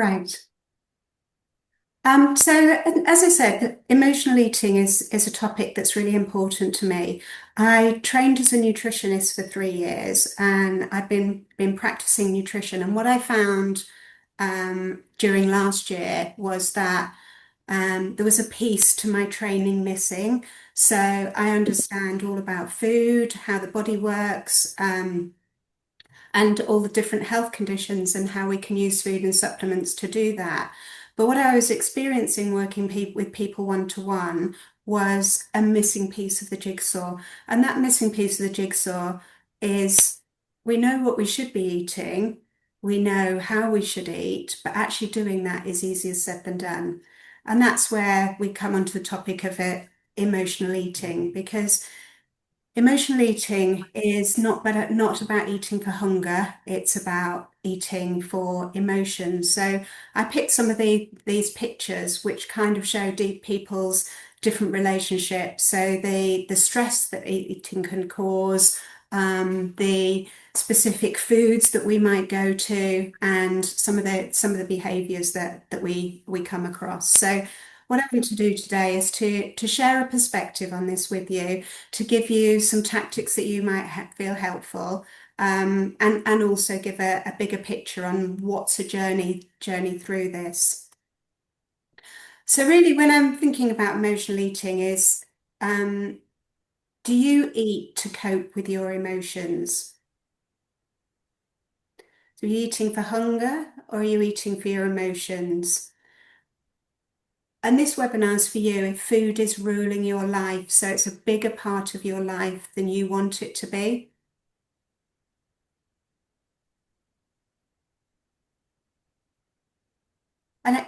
Right. As I said, emotional eating is a topic that's really important to me. I trained as a nutritionist for 3 years, and I've been practicing nutrition. And what I found during last year was that there was a piece to my training missing. So I understand all about food, how the body works, and all the different health conditions and how we can use food and supplements to do that. But what I was experiencing working with people one to one was a missing piece of the jigsaw. And that missing piece of the jigsaw is we know what we should be eating, we know how we should eat, but actually doing that is easier said than done. And that's where we come onto the topic of it, emotional eating, because emotional eating is not about eating for hunger, it's about eating for emotion. So I picked some of these pictures which kind of show deep people's different relationships. So the stress that eating can cause, the specific foods that we might go to, and some of the behaviors that we come across. So what I'm going to do today is to share a perspective on this with you, to give you some tactics that you might feel helpful, and also give a bigger picture on what's a journey through this. So really, when I'm thinking about emotional eating, is um, do you eat to cope with your emotions? So are you eating for hunger or are you eating for your emotions? And this webinar is for you if food is ruling your life, so it's a bigger part of your life than you want it to be. And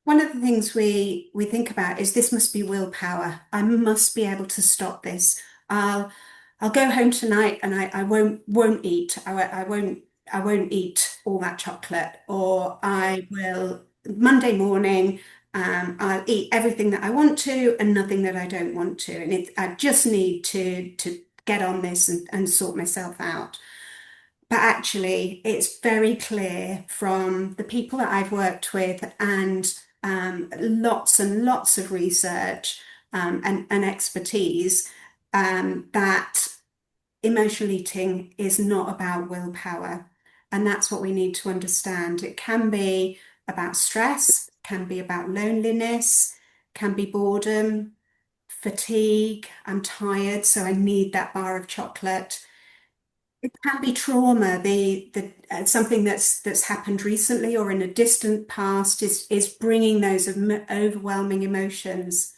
one of the things we think about is this must be willpower. I must be able to stop this. I'll I'll go home tonight and I won't eat. I won't eat all that chocolate. Or I will Monday morning, I'll eat everything that I want to and nothing that I don't want to. And I just need to get on this and sort myself out. But actually, it's very clear from the people that I've worked with and lots of research, and expertise, that emotional eating is not about willpower. And that's what we need to understand. It can be about stress, can be about loneliness, can be boredom, fatigue. I'm tired, so I need that bar of chocolate. It can be trauma, the something that's happened recently or in a distant past is bringing those overwhelming emotions.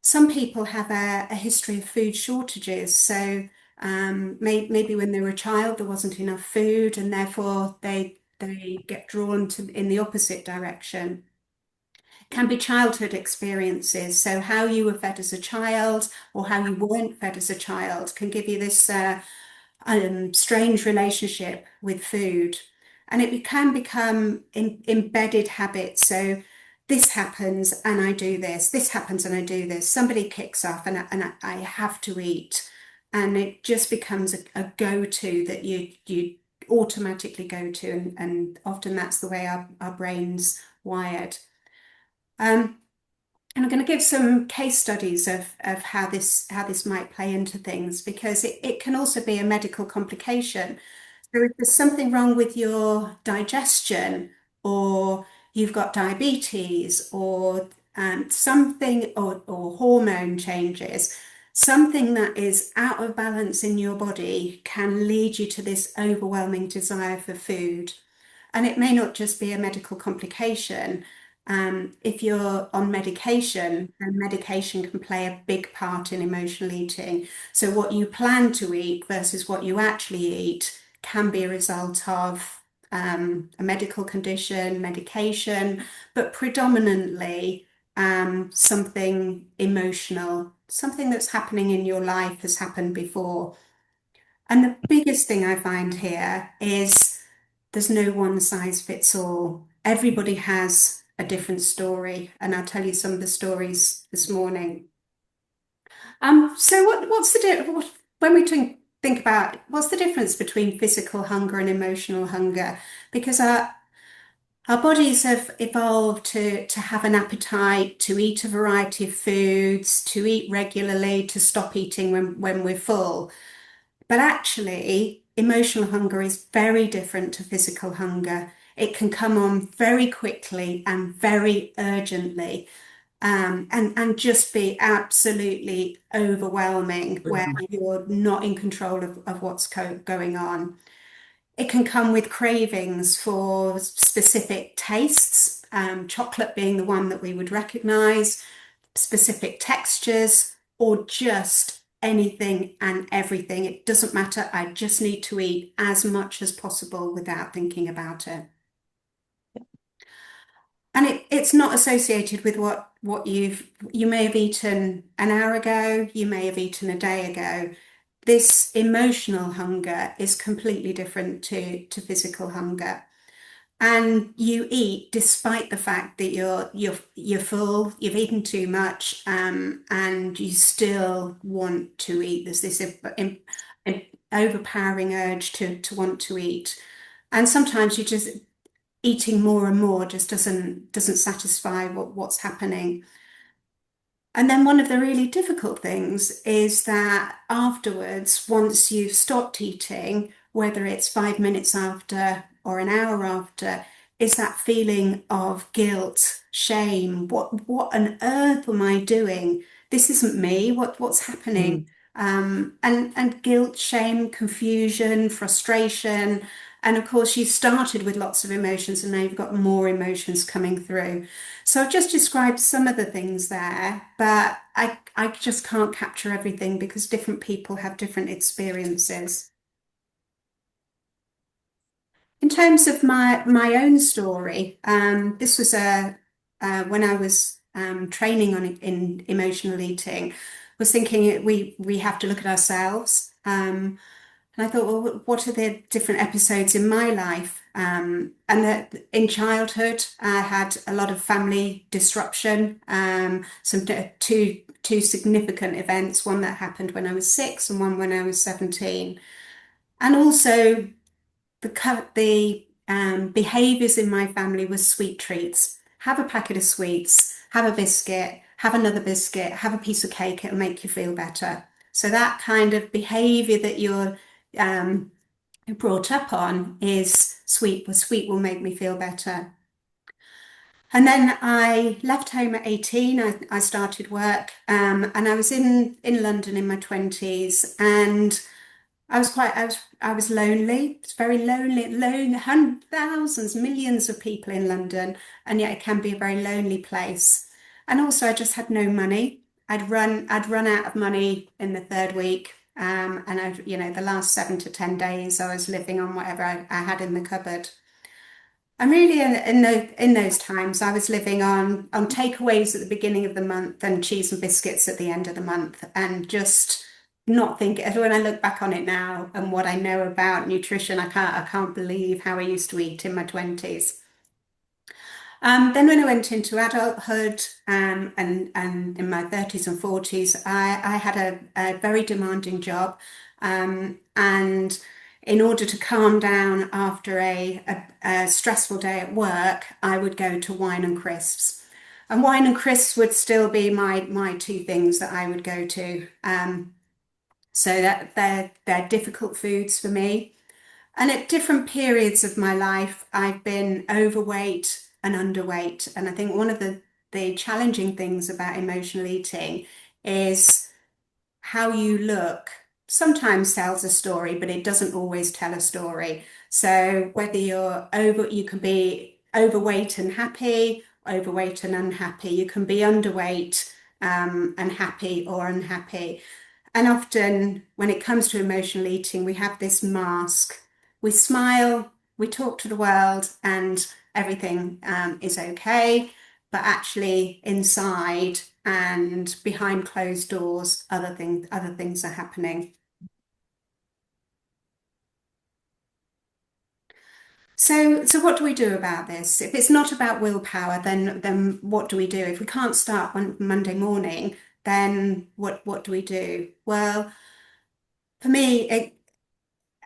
Some people have a history of food shortages, so maybe when they were a child there wasn't enough food, and therefore they get drawn to in the opposite direction. Can be childhood experiences, so how you were fed as a child or how you weren't fed as a child can give you this. Strange relationship with food. And it can become embedded habits. So this happens and I do this happens and I do this. Somebody kicks off and I have to eat. And it just becomes a go-to that you automatically go to. And often that's the way our brain's wired. Um, and I'm going to give some case studies of how this might play into things because it can also be a medical complication. So if there's something wrong with your digestion, or you've got diabetes, or something, or hormone changes, something that is out of balance in your body can lead you to this overwhelming desire for food. And it may not just be a medical complication. If you're on medication, then medication can play a big part in emotional eating. So, what you plan to eat versus what you actually eat can be a result of a medical condition, medication, but predominantly something emotional, something that's happening in your life has happened before. And the biggest thing I find here is there's no one size fits all. Everybody has a different story, and I'll tell you some of the stories this morning. So what's the when we think about what's the difference between physical hunger and emotional hunger? Because Our bodies have evolved to have an appetite, to eat a variety of foods, to eat regularly, to stop eating when we're full. But actually, emotional hunger is very different to physical hunger. It can come on very quickly and very urgently, and just be absolutely overwhelming where you're not in control of what's going on. It can come with cravings for specific tastes, chocolate being the one that we would recognize, specific textures, or just anything and everything. It doesn't matter. I just need to eat as much as possible without thinking about it. And it's not associated with what you may have eaten an hour ago, you may have eaten a day ago. This emotional hunger is completely different to physical hunger. And you eat despite the fact that you're full, you've eaten too much, and you still want to eat. There's this overpowering urge to want to eat. And sometimes you just eating more and more just doesn't satisfy what's happening. And then one of the really difficult things is that afterwards, once you've stopped eating, whether it's 5 minutes after or an hour after, is that feeling of guilt, shame. What on earth am I doing? This isn't me. What's happening? Mm. And guilt, shame, confusion, frustration. And of course, you started with lots of emotions and now you've got more emotions coming through. So I've just described some of the things there, but I just can't capture everything because different people have different experiences. In terms of my own story, this was a when I was training on in emotional eating, was thinking we have to look at ourselves. And I thought, well, what are the different episodes in my life? And that in childhood, I had a lot of family disruption, two significant events, one that happened when I was 6 and one when I was 17. And also the behaviors in my family was sweet treats. Have a packet of sweets, have a biscuit, have another biscuit, have a piece of cake, it'll make you feel better. So that kind of behavior that you're um, brought up on is sweet, well, sweet will make me feel better. And then I left home at 18. I started work, and I was in London in my 20s, and I was lonely. It's very lonely, thousands, millions of people in London, and yet it can be a very lonely place. And also, I just had no money. I'd run out of money in the third week, and the last 7 to 10 days, I was living on whatever I had in the cupboard. And really, in those times, I was living on takeaways at the beginning of the month and cheese and biscuits at the end of the month, and just not thinking. When I look back on it now and what I know about nutrition, I can't believe how I used to eat in my 20s. Then when I went into adulthood, and in my 30s and 40s, I had a very demanding job. And in order to calm down after a stressful day at work, I would go to wine and crisps. And wine and crisps would still be my two things that I would go to. So that they're difficult foods for me. And at different periods of my life, I've been overweight and underweight. And I think one of the challenging things about emotional eating is how you look sometimes tells a story, but it doesn't always tell a story. So whether you can be overweight and happy, overweight and unhappy, you can be underweight, and happy or unhappy. And often, when it comes to emotional eating, we have this mask. We smile, we talk to the world, and everything is okay. But actually, inside and behind closed doors, other things are happening. So what do we do about this? If it's not about willpower, then what do we do? If we can't start on Monday morning, then what do we do? Well, for me,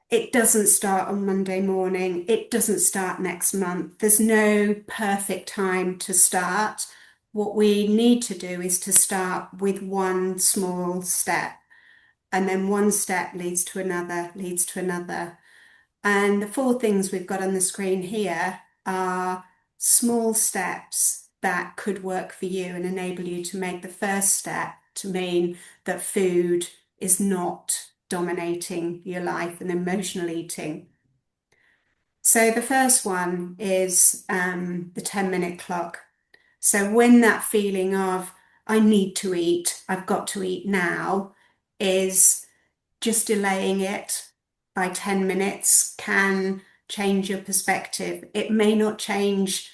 It doesn't start on Monday morning. It doesn't start next month. There's no perfect time to start. What we need to do is to start with one small step, and then one step leads to another, leads to another. And the four things we've got on the screen here are small steps that could work for you and enable you to make the first step to mean that food is not dominating your life and emotional eating. So the first one is the 10-minute clock. So when that feeling of I need to eat, I've got to eat now, is just delaying it by 10 minutes can change your perspective. It may not change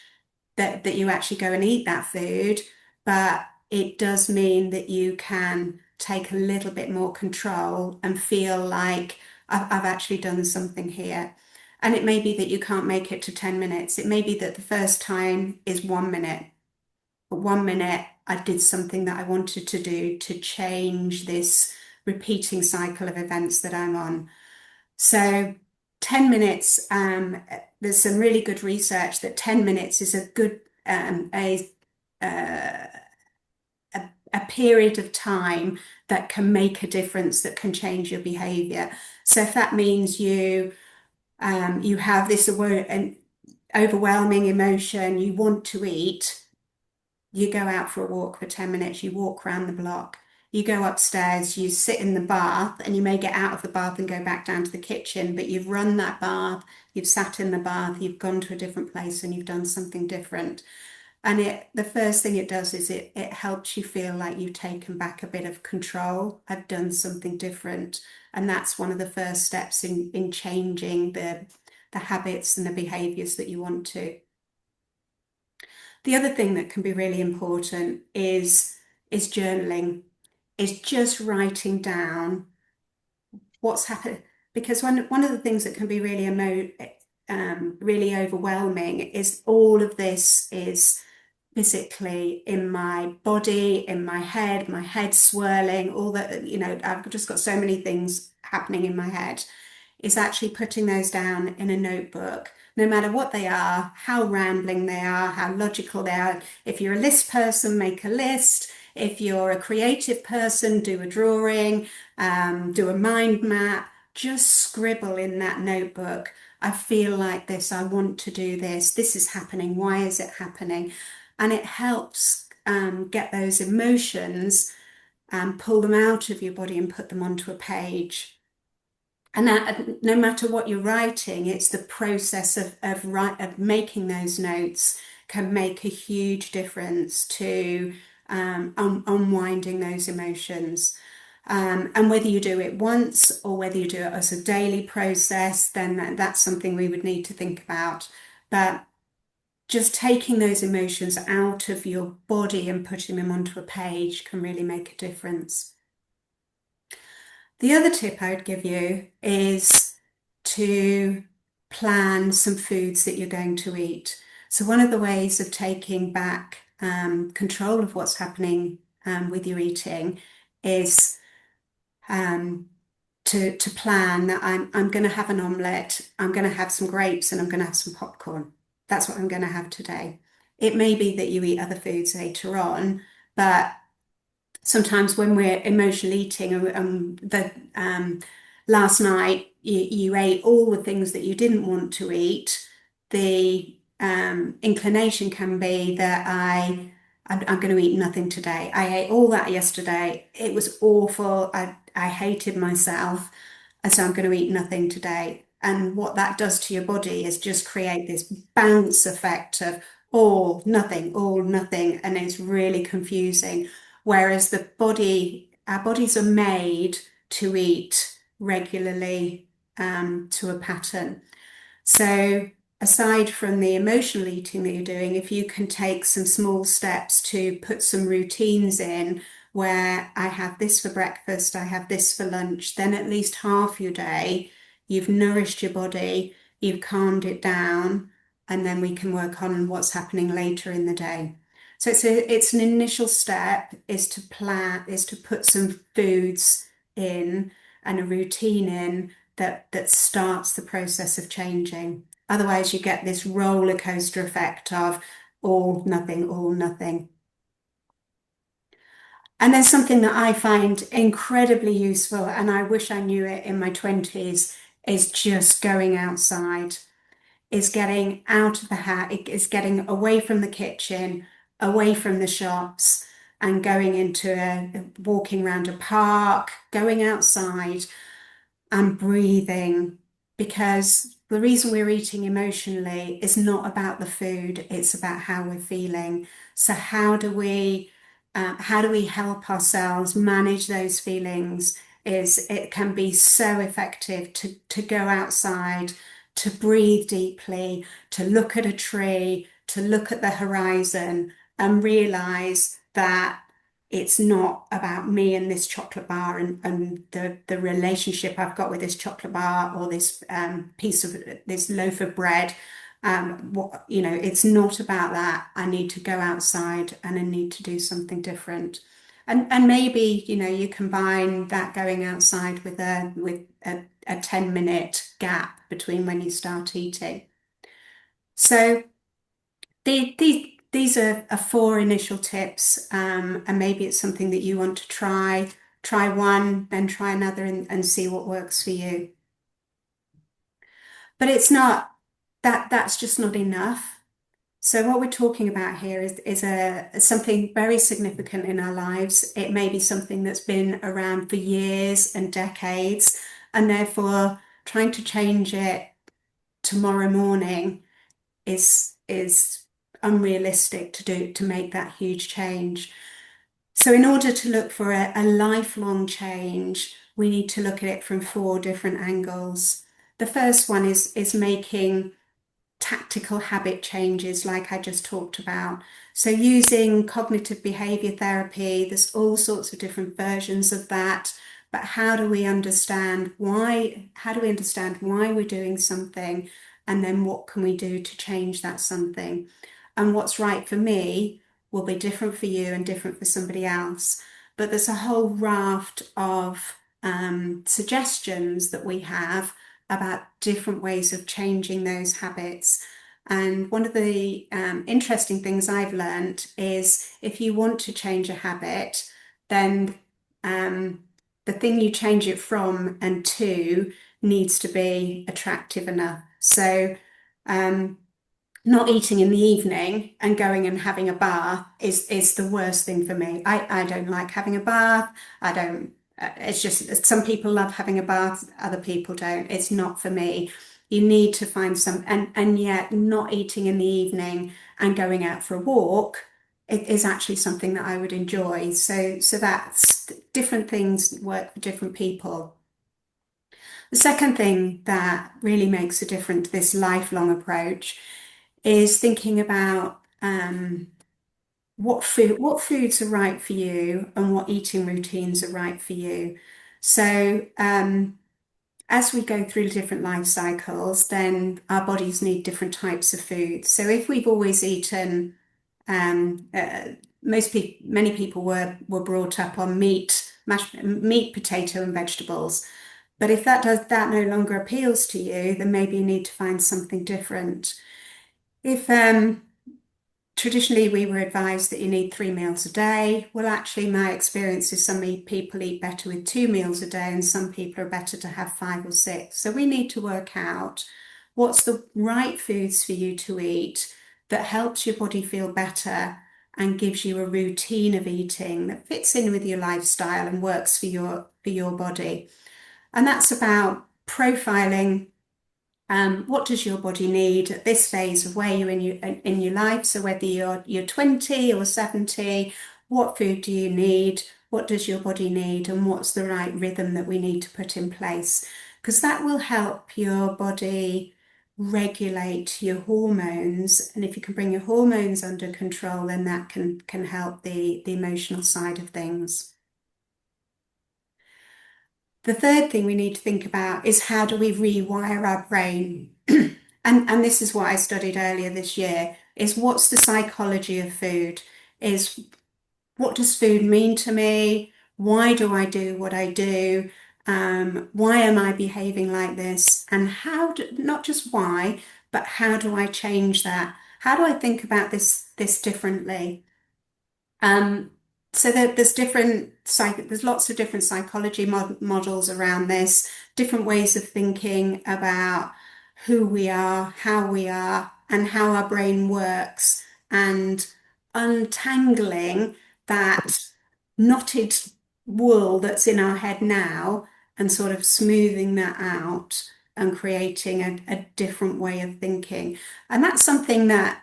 that you actually go and eat that food, but it does mean that you can take a little bit more control and feel like I've actually done something here. And it may be that you can't make it to 10 minutes. It may be that the first time is 1 minute. But 1 minute, I did something that I wanted to do to change this repeating cycle of events that I'm on. So 10 minutes, there's some really good research that 10 minutes is a good, uh, a period of time that can make a difference, that can change your behavior. So if that means you have this an overwhelming emotion, you want to eat, you go out for a walk for 10 minutes, you walk around the block, you go upstairs, you sit in the bath, and you may get out of the bath and go back down to the kitchen, but you've run that bath, you've sat in the bath, you've gone to a different place and you've done something different. And the first thing it does is it helps you feel like you've taken back a bit of control. I've done something different. And that's one of the first steps in changing the habits and the behaviors that you want to. The other thing that can be really important is journaling, is just writing down what's happened. Because one of the things that can be really overwhelming is all of this is physically in my body, in my head swirling, all that, I've just got so many things happening in my head, is actually putting those down in a notebook, no matter what they are, how rambling they are, how logical they are. If you're a list person, make a list. If you're a creative person, do a drawing, do a mind map, just scribble in that notebook. I feel like this, I want to do this is happening, why is it happening? And it helps get those emotions and pull them out of your body and put them onto a page. And that, no matter what you're writing, it's the process of making those notes can make a huge difference to unwinding those emotions. And whether you do it once or whether you do it as a daily process, then that's something we would need to think about. But just taking those emotions out of your body and putting them onto a page can really make a difference. The other tip I would give you is to plan some foods that you're going to eat. So one of the ways of taking back control of what's happening with your eating is to plan that I'm going to have an omelette, I'm going to have some grapes, and I'm going to have some popcorn. That's what I'm going to have today. It may be that you eat other foods later on, but sometimes when we're emotional eating, last night you ate all the things that you didn't want to eat, the inclination can be that I'm going to eat nothing today. I ate all that yesterday. It was awful. I hated myself, and so I'm going to eat nothing today. And what that does to your body is just create this bounce effect of all, nothing, and it's really confusing. Whereas our bodies are made to eat regularly, to a pattern. So aside from the emotional eating that you're doing, if you can take some small steps to put some routines in where I have this for breakfast, I have this for lunch, then at least half your day, you've nourished your body, you've calmed it down, and then we can work on what's happening later in the day. So it's an initial step is to put some foods in and a routine in that starts the process of changing. Otherwise, you get this roller coaster effect of all, nothing, all, nothing. And there's something that I find incredibly useful, and I wish I knew it in my 20s, is just going outside, is getting out of the house, is getting away from the kitchen, away from the shops, and going into walking around a park, going outside and breathing. Because the reason we're eating emotionally is not about the food, it's about how we're feeling. So how do we help ourselves manage those feelings? Is it can be so effective to go outside, to breathe deeply, to look at a tree, to look at the horizon and realize that it's not about me and this chocolate bar and the relationship I've got with this chocolate bar or this piece of this loaf of bread. It's not about that. I need to go outside and I need to do something different. And maybe, you combine that going outside with a 10-minute gap between when you start eating. So these are four initial tips, and maybe it's something that you want to try. Try one, then try another and see what works for you. But it's not that's just not enough. So what we're talking about here is something very significant in our lives. It may be something that's been around for years and decades, and therefore trying to change it tomorrow morning is unrealistic to make that huge change. So in order to look for a lifelong change, we need to look at it from four different angles. The first one is making tactical habit changes, like I just talked about. So using cognitive behavior therapy, there's all sorts of different versions of that. But how do we understand why? How do we understand why we're doing something? And then what can we do to change that something? And what's right for me will be different for you and different for somebody else. But there's a whole raft of suggestions that we have about different ways of changing those habits. And one of the interesting things I've learned is if you want to change a habit, then the thing you change it from and to needs to be attractive enough. So not eating in the evening and going and having a bath is the worst thing for me. I don't like having a bath. I don't, it's just some people love having a bath, other people don't. It's not for me. You need to find and yet not eating in the evening and going out for a walk, it is actually something that I would enjoy. So that's different things work for different people. The second thing that really makes a difference to this lifelong approach is thinking about what foods are right for you and what eating routines are right for you. So as we go through different life cycles, then our bodies need different types of food. So if we've always eaten, um, uh, many people were brought up on meat, potato, and vegetables. But if that no longer appeals to you, then maybe you need to find something different. If traditionally we were advised that you need 3 meals a day, well, actually, my experience is some people eat better with 2 meals a day, and some people are better to have 5 or 6. So we need to work out what's the right foods for you to eat that helps your body feel better and gives you a routine of eating that fits in with your lifestyle and works for your body. And that's about profiling what does your body need at this phase of where you're in your life? So whether you're 20 or 70, what food do you need? What does your body need? And what's the right rhythm that we need to put in place? Because that will help your body regulate your hormones. And if you can bring your hormones under control, then that can help the emotional side of things. The third thing we need to think about is how do we rewire our brain? And this is what I studied earlier this year, is what's the psychology of food? Is what does food mean to me? Why do I do what I do? Why am I behaving like this? And not just why, but how do I change that? How do I think about this differently? Um, so there's lots of different psychology models around this, different ways of thinking about who we are, and how our brain works, and untangling that knotted wool that's in our head now and sort of smoothing that out and creating a different way of thinking. And that's something that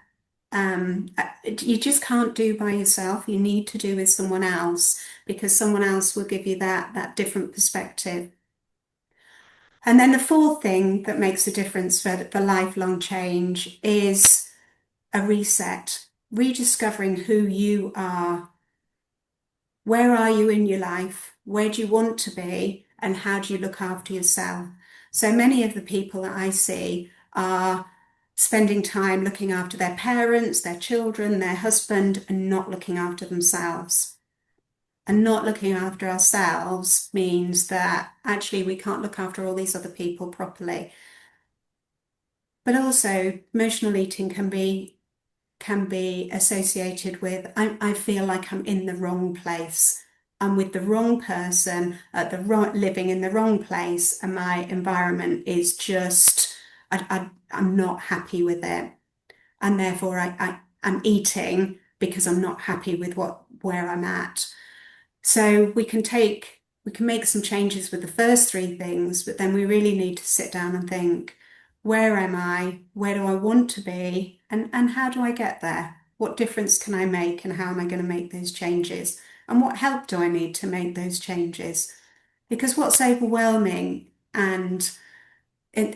you just can't do by yourself. You need to do with someone else because someone else will give you that different perspective. And then the fourth thing that makes a difference for lifelong change is a reset, rediscovering who you are. Where are you in your life? Where do you want to be? And how do you look after yourself? So many of the people that I see are spending time looking after their parents, their children, their husband, and not looking after themselves. And not looking after ourselves means that actually we can't look after all these other people properly. But also, emotional eating can be associated with I feel like I'm in the wrong place. I'm with the wrong person at living in the wrong place, and my environment is just I'm not happy with it, and therefore I'm eating because I'm not happy with where I'm at. So we can make some changes with the first three things, but then we really need to sit down and think, where am I? Where do I want to be? And how do I get there? What difference can I make? And how am I going to make those changes? And what help do I need to make those changes? Because what's overwhelming and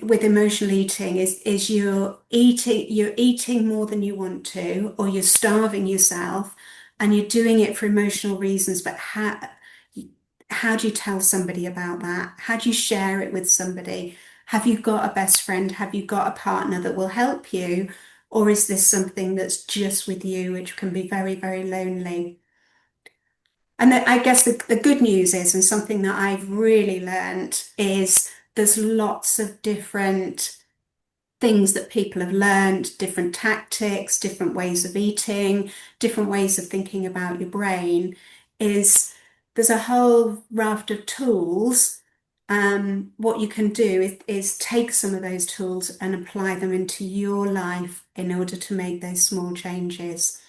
with emotional eating is you're eating more than you want to, or you're starving yourself, and you're doing it for emotional reasons. But how do you tell somebody about that? How do you share it with somebody? Have you got a best friend? Have you got a partner that will help you? Or is this something that's just with you, which can be very, very lonely? And I guess the good news is, and something that I've really learned is there's lots of different things that people have learned, different tactics, different ways of eating, different ways of thinking about your brain, is there's a whole raft of tools. What you can do is take some of those tools and apply them into your life in order to make those small changes.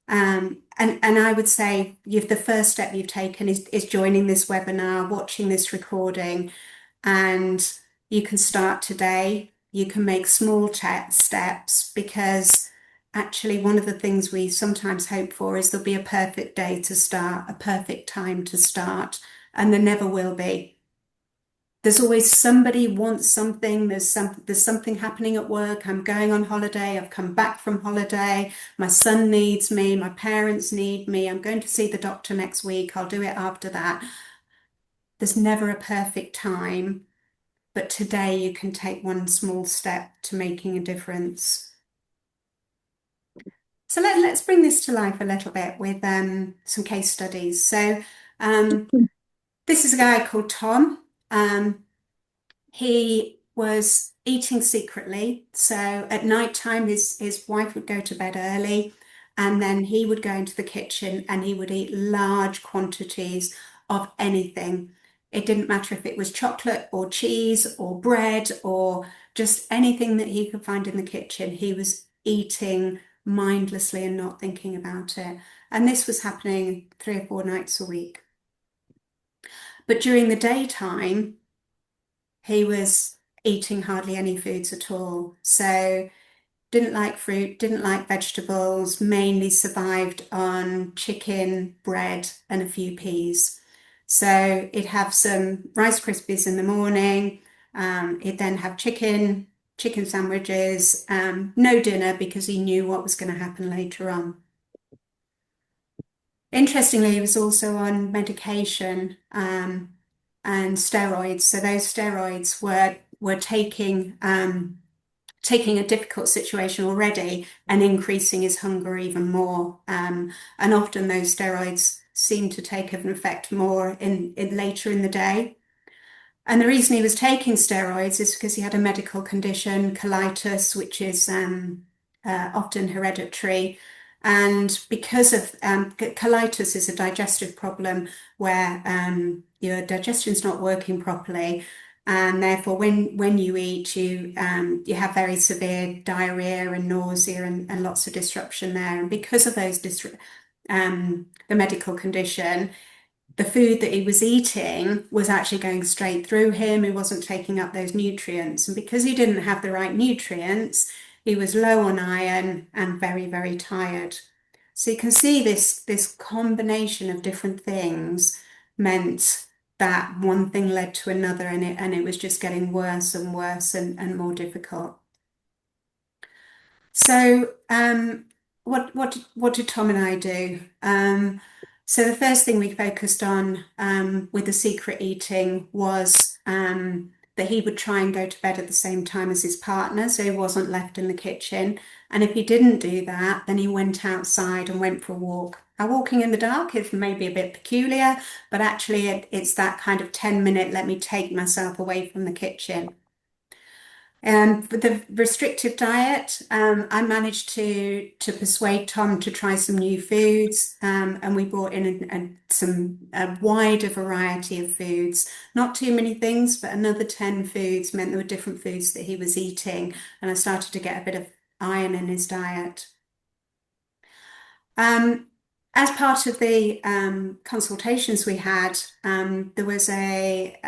And I would say the first step you've taken is joining this webinar, watching this recording, and you can start today. You can make small steps, because actually one of the things we sometimes hope for is there'll be a perfect day to start, a perfect time to start, and there never will be. There's always somebody wants something. There's something happening at work. I'm going on holiday. I've come back from holiday. My son needs me. My parents need me. I'm going to see the doctor next week. I'll do it after that. There's never a perfect time, but today you can take one small step to making a difference. So let's bring this to life a little bit with some case studies. So this is a guy called Tom. He was eating secretly. So at night time, his wife would go to bed early, and then he would go into the kitchen and he would eat large quantities of anything. It didn't matter if it was chocolate or cheese or bread or just anything that he could find in the kitchen. He was eating mindlessly and not thinking about it. And this was happening 3 or 4 nights a week. But during the daytime, he was eating hardly any foods at all. So didn't like fruit, didn't like vegetables, mainly survived on chicken, bread, and a few peas. So he'd have some Rice Krispies in the morning. He'd then have chicken sandwiches, no dinner because he knew what was going to happen later on. Interestingly, he was also on medication, and steroids. So those steroids were taking a difficult situation already and increasing his hunger even more. And often those steroids seem to take an effect more in later in the day. And the reason he was taking steroids is because he had a medical condition, colitis, which is often hereditary. And because of colitis is a digestive problem where your digestion's not working properly, and therefore when you eat, you have very severe diarrhea and nausea and lots of disruption there. And because of those the medical condition, the food that he was eating was actually going straight through him. He wasn't taking up those nutrients. And because he didn't have the right nutrients, he was low on iron and very, very tired. So you can see this combination of different things meant that one thing led to another, and it was just getting worse and worse and more difficult. So, what did Tom and I do? So the first thing we focused on with the secret eating was that he would try and go to bed at the same time as his partner, so he wasn't left in the kitchen. And if he didn't do that, then he went outside and went for a walk. Now, walking in the dark is maybe a bit peculiar, but actually it's that kind of 10-minute, let me take myself away from the kitchen. With the restrictive diet, I managed to persuade Tom to try some new foods, and we brought in a wider variety of foods. Not too many things, but another 10 foods meant there were different foods that he was eating, and I started to get a bit of iron in his diet. Um, as part of the consultations we had, there was a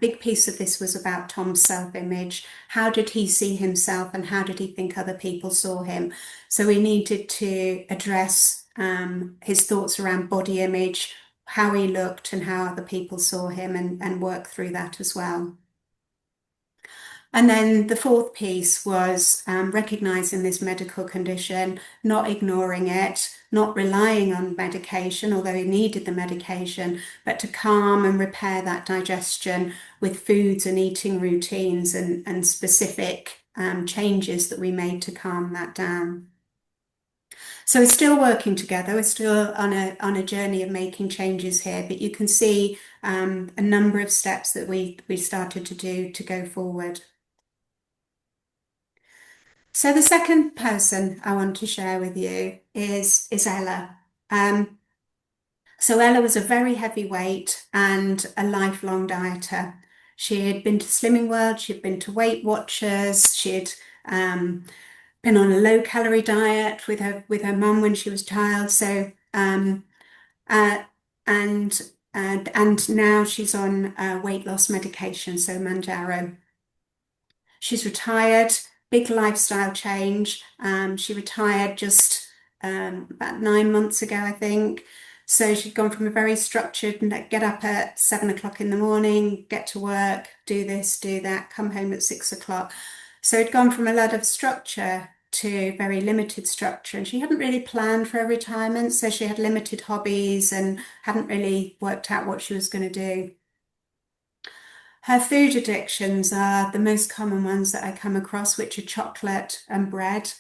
big piece of this was about Tom's self-image. How did he see himself and how did he think other people saw him? So we needed to address his thoughts around body image, how he looked and how other people saw him and work through that as well. And then the fourth piece was recognizing this medical condition, not ignoring it, not relying on medication, although he needed the medication, but to calm and repair that digestion with foods and eating routines and specific changes that we made to calm that down. So we're still working together. We're still on a journey of making changes here, but you can see a number of steps that we started to do to go forward. So the second person I want to share with you is Ella. Um, so Ella was a very heavy weight and a lifelong dieter. She had been to Slimming World, she'd been to Weight Watchers, she'd um, been on a low calorie diet with her mum when she was a child. So uh, and now she's on weight loss medication, so Manjaro. She's retired, big lifestyle change. She retired just about 9 months ago, I think. So she'd gone from a very structured, get up at 7 o'clock in the morning, get to work, do this, do that, come home at 6 o'clock. So it'd gone from a lot of structure to very limited structure. And she hadn't really planned for her retirement, so she had limited hobbies and hadn't really worked out what she was going to do. Her food addictions are the most common ones that I come across, which are chocolate and bread.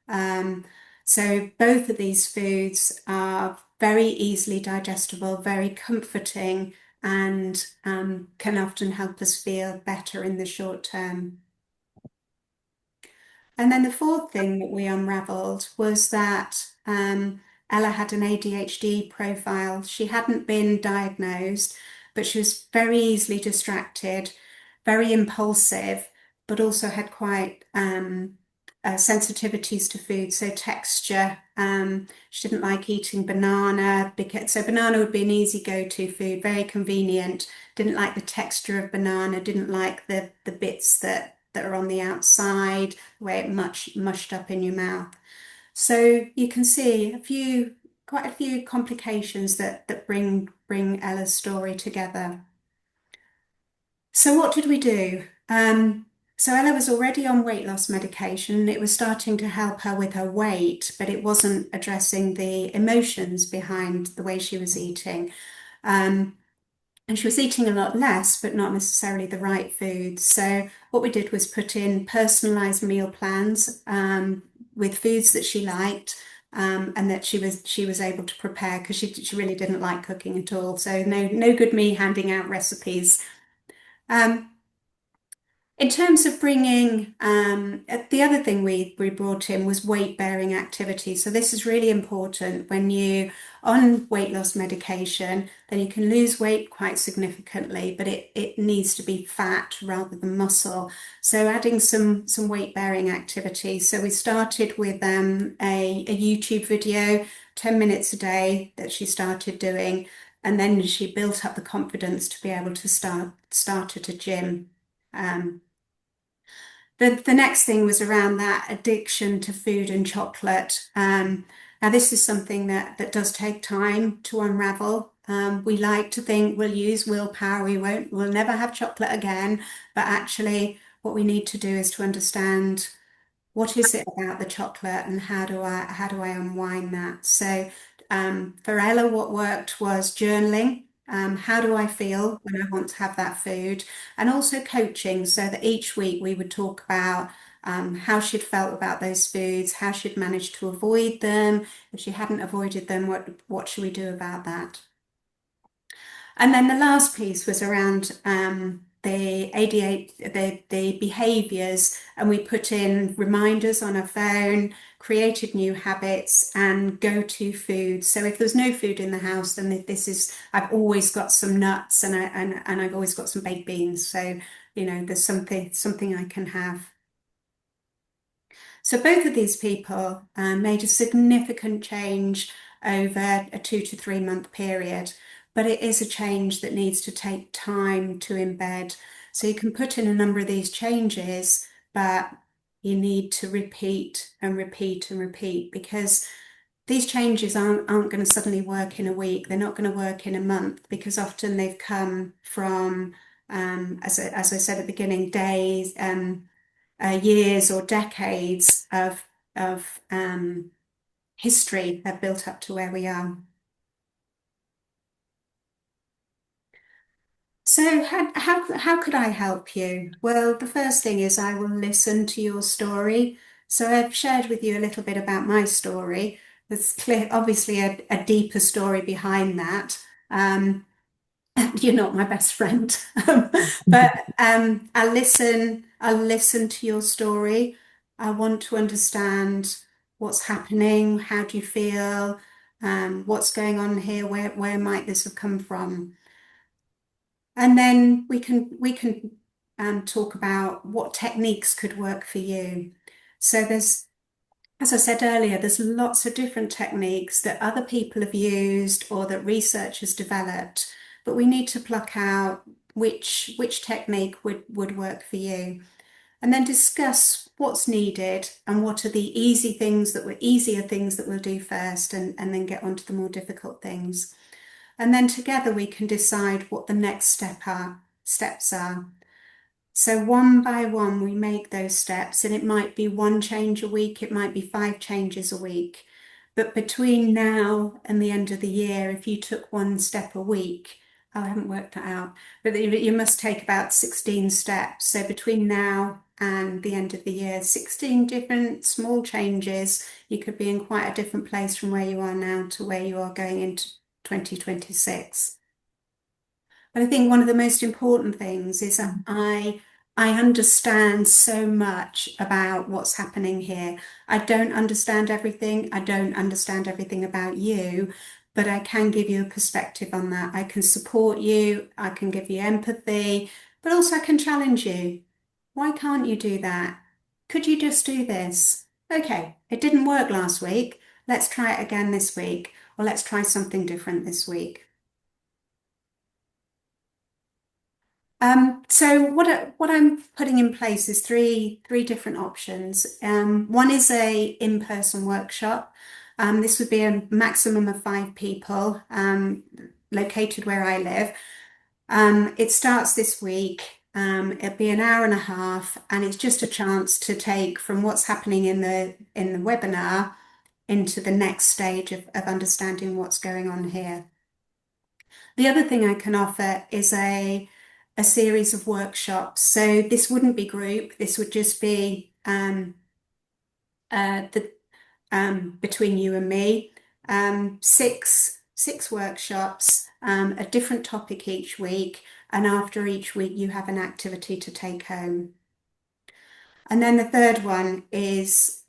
Um, so both of these foods are very easily digestible, very comforting, and can often help us feel better in the short term. And then the fourth thing that we unraveled was that Ella had an ADHD profile. She hadn't been diagnosed, but she was very easily distracted, very impulsive, but also had quite sensitivities to food, so texture. She didn't like eating banana because so banana would be an easy go-to food, very convenient. Didn't like the texture of banana, didn't like the bits that are on the outside, where it mushed up in your mouth. So you can see quite a few complications that bring Ella's story together. So what did we do? So Ella was already on weight loss medication. It was starting to help her with her weight, but it wasn't addressing the emotions behind the way she was eating. And she was eating a lot less, but not necessarily the right foods. So what we did was put in personalized meal plans with foods that she liked and that she was able to prepare because she really didn't like cooking at all. So no good me handing out recipes. Um, in terms of bringing, the other thing we brought in was weight bearing activity. So this is really important when you on weight loss medication, then you can lose weight quite significantly, but it needs to be fat rather than muscle. So adding some weight bearing activity. So we started with a YouTube video, 10 minutes a day that she started doing, and then she built up the confidence to be able to start at a gym. Um, the next thing was around that addiction to food and chocolate. Now, this is something that does take time to unravel. We like to think we'll use willpower, we'll never have chocolate again. But actually, what we need to do is to understand what is it about the chocolate and how do I unwind that? So for Ella, what worked was journaling. How do I feel when I want to have that food? And also coaching, so that each week we would talk about how she'd felt about those foods, how she'd managed to avoid them. If she hadn't avoided them, what should we do about that? And then the last piece was around the ADHD, the behaviors, and we put in reminders on her phone, created new habits, and go-to foods. So if there's no food in the house, then this is, I've always got some nuts and I've always got some baked beans. So, there's something I can have. So both of these people made a significant change over a 2 to 3 month period, but it is a change that needs to take time to embed. So you can put in a number of these changes, but you need to repeat and repeat and repeat because these changes aren't going to suddenly work in a week. They're not going to work in a month because often they've come from, as I said at the beginning, days, years or decades of history have built up to where we are. So how could I help you? Well, the first thing is I will listen to your story. So I've shared with you a little bit about my story. There's obviously a deeper story behind that. Um, you're not my best friend. But I'll listen to your story. I want to understand what's happening, how do you feel, what's going on here, where might this have come from? And then we can talk about what techniques could work for you. So as I said earlier, there's lots of different techniques that other people have used or that research has developed, but we need to pluck out which technique would work for you. And then discuss what's needed and what are the easier things that we'll do first and then get on to the more difficult things. And then together we can decide what the next steps are. So one by one, we make those steps, and it might be one change a week, it might be 5 changes a week. But between now and the end of the year, if you took one step a week, I haven't worked that out, but you must take about 16 steps. So between now and the end of the year, 16 different small changes, you could be in quite a different place from where you are now to where you are going into 2026. But I think one of the most important things is that I understand so much about what's happening here. I don't understand everything. I don't understand everything about you, but I can give you a perspective on that. I can support you. I can give you empathy, but also I can challenge you. Why can't you do that? Could you just do this? Okay, it didn't work last week. Let's try it again this week, or let's try something different this week. So what I'm putting in place is three different options. One is a in-person workshop. This would be a maximum of 5 people, located where I live. It starts this week. It'll be an hour and a half, and it's just a chance to take from what's happening in the webinar into the next stage of understanding what's going on here. The other thing I can offer is a series of workshops. So this wouldn't be group, this would just be the between you and me. Six workshops, a different topic each week, And after each week, you have an activity to take home. And then the third one is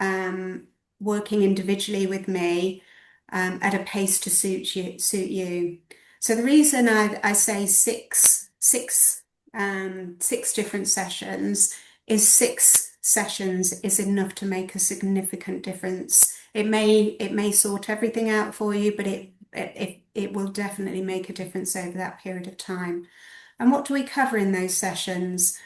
working individually with me at a pace to suit you. So the reason I say six different sessions is 6 sessions is enough to make a significant difference. It may sort everything out for you, but it will definitely make a difference over that period of time. And what do we cover in those sessions?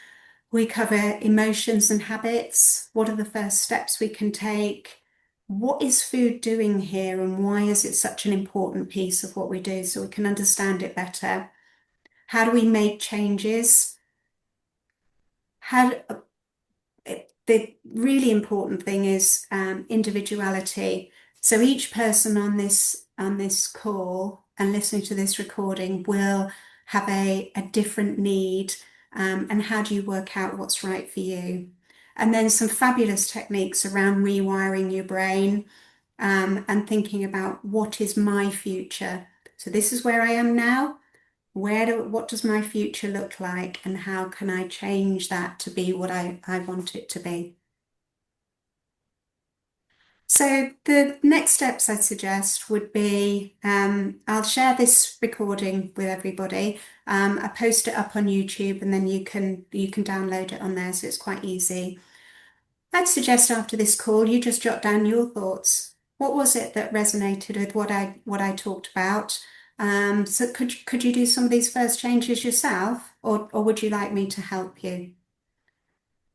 We cover emotions and habits. What are the first steps we can take? What is food doing here, and why is it such an important piece of what we do so we can understand it better? How do we make changes? How, the really important thing is individuality. So each person on this call and listening to this recording will have a different need, and how do you work out what's right for you? And then some fabulous techniques around rewiring your brain, and thinking about what is my future. So this is where I am now. What does my future look like, and how can I change that to be what I want it to be? So the next steps I suggest would be, I'll share this recording with everybody. I post it up on YouTube, and then you can download it on there, so it's quite easy. I'd suggest after this call you just jot down your thoughts. What was it that resonated with what I talked about? So could you do some of these first changes yourself, or would you like me to help you?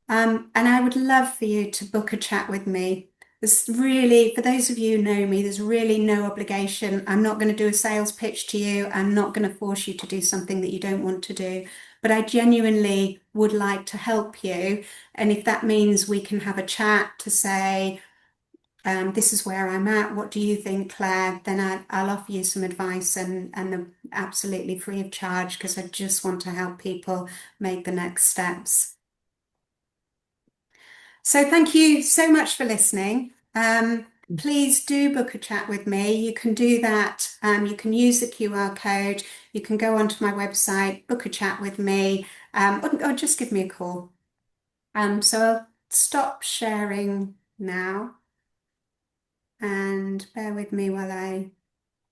And I would love for you to book a chat with me. There's really, for those of you who know me, there's really no obligation. I'm not going to do a sales pitch to you. I'm not going to force you to do something that you don't want to do. But I genuinely would like to help you. And if that means we can have a chat to say, this is where I'm at, what do you think, Claire? Then I'll offer you some advice, and absolutely free of charge, because I just want to help people make the next steps. So thank you so much for listening. Please do book a chat with me. You can do that. You can use the QR code. You can go onto my website, book a chat with me, or just give me a call. So I'll stop sharing now, and bear with me while I